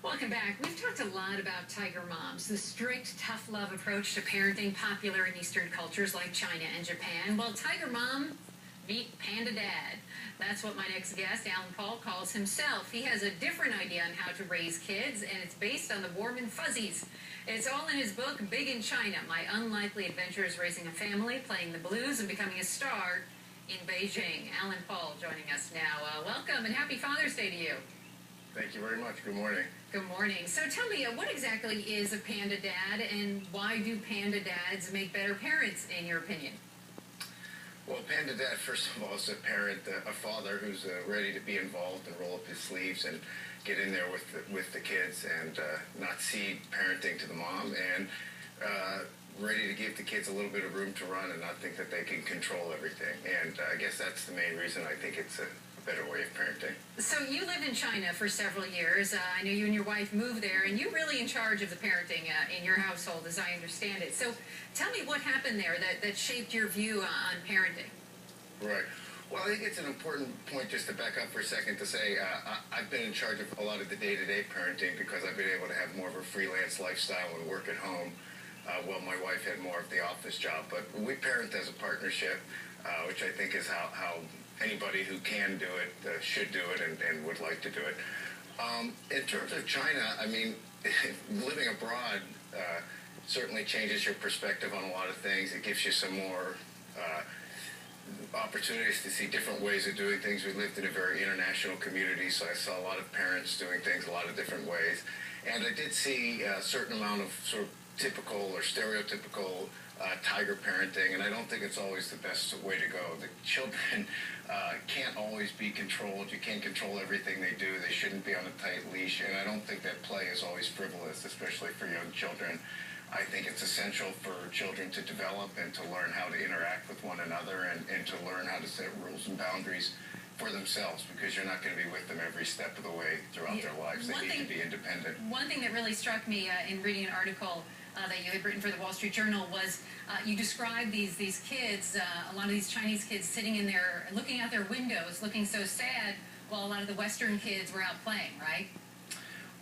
Welcome back. We've talked a lot about tiger moms, the strict, tough love approach to parenting popular in Eastern cultures like China and Japan. Well, tiger mom, meet Panda Dad. That's what my next guest, Alan Paul, calls himself. He has a different idea on how to raise kids, and it's based on the warm and fuzzies. It's all in his book, Big in China, My Unlikely Adventures Raising a Family, Playing the Blues, and Becoming a Star in Beijing. Alan Paul joining us now. Welcome and happy Father's Day to you. Thank you very much. Good morning. Good morning. So tell me, what exactly is a Panda Dad, and why do Panda Dads make better parents, in your opinion? Well, Panda Dad, first of all, is a parent, a father who's ready to be involved and roll up his sleeves and get in there with the kids and not cede parenting to the mom, and ready to give the kids a little bit of room to run and not think that they can control everything. And I guess that's the main reason I think it's a better way of parenting. So you lived in China for several years. I know you and your wife moved there, and you're really in charge of the parenting in your household, as I understand it. So tell me what happened there that shaped your view on parenting. Right. Well, I think it's an important point just to back up for a second to say I've been in charge of a lot of the day-to-day parenting because I've been able to have more of a freelance lifestyle and work at home while my wife had more of the office job. But we parent as a partnership, which I think is how anybody who can do it should do it and would like to do it. In terms of China, I mean, living abroad certainly changes your perspective on a lot of things. It gives you some more opportunities to see different ways of doing things. We lived in a very international community, so I saw a lot of parents doing things a lot of different ways. And I did see a certain amount of sort of typical or stereotypical tiger parenting, and I don't think it's always the best way to go. The children can't always be controlled. You can't control everything they do. They shouldn't be on a tight leash, and I don't think that play is always frivolous, especially for young children. I think it's essential for children to develop and to learn how to interact with one another and to learn how to set rules and boundaries for themselves, because you're not going to be with them every step of the way throughout their lives. They need to be independent. One thing that really struck me in reading an article that you had written for the Wall Street Journal was you described these kids, a lot of these Chinese kids sitting in there, looking out their windows, looking so sad, while a lot of the Western kids were out playing, right?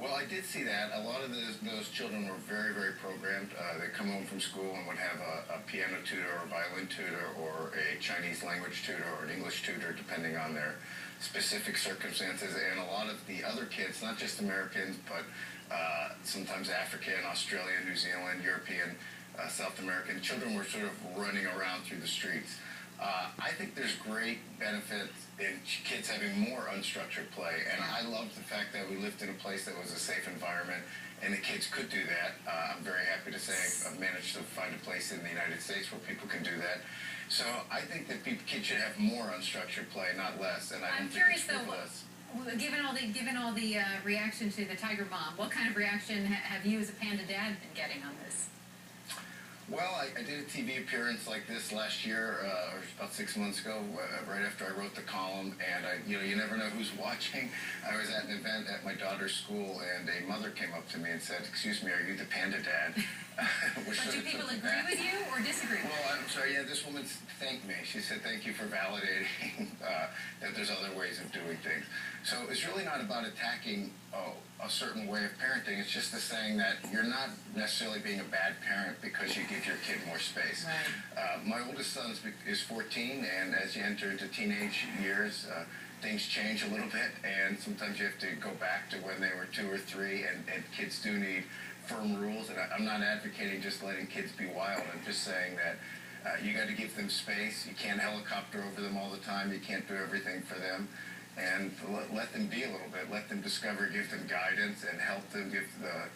Well, I did see that. A lot of those children were very, very programmed. They'd come home from school and would have a piano tutor or a violin tutor or a Chinese language tutor or an English tutor, depending on their specific circumstances. And a lot of the other kids, not just Americans, but sometimes African, Australian, New Zealand, European, South American children were sort of running around through the streets. I think there's great benefit in kids having more unstructured play, and I loved the fact that we lived in a place that was a safe environment and the kids could do that. I'm very happy to say I've managed to find a place in the United States where people can do that. So I think that kids should have more unstructured play, not less, and I don't think it's frivolous. Given all the reaction to the Tiger Mom, what kind of reaction have you as a Panda Dad been getting on this? Well, I did a TV appearance like this last year, or about 6 months ago, right after I wrote the column, and you never know who's watching. I was at an event at my daughter's school, and a mother came up to me and said, "Excuse me, are you the Panda Dad?" But do people agree with you or disagree with you? Well, I'm sorry, yeah, this woman thanked me. She said, "Thank you for validating that there's other ways of doing things." So it's really not about attacking a certain way of parenting. It's just the saying that you're not necessarily being a bad parent because you give your kid more space. Right. My oldest son is 14, and as you enter into teenage years, things change a little bit, and sometimes you have to go back to when they were 2 or 3, and kids do need firm rules. And I'm not advocating just letting kids be wild. I'm just saying that you got to give them space. You can't helicopter over them all the time. You can't do everything for them. And let them be a little bit. Let them discover, give them guidance, and help them,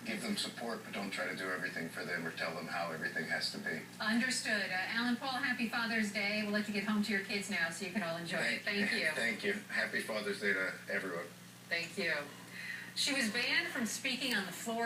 give them support, but don't try to do everything for them or tell them how everything has to be. Understood. Alan Paul, happy Father's Day. We'll let you get home to your kids now so you can all enjoy it. Thank you. Thank you. Happy Father's Day to everyone. Thank you. She was banned from speaking on the floor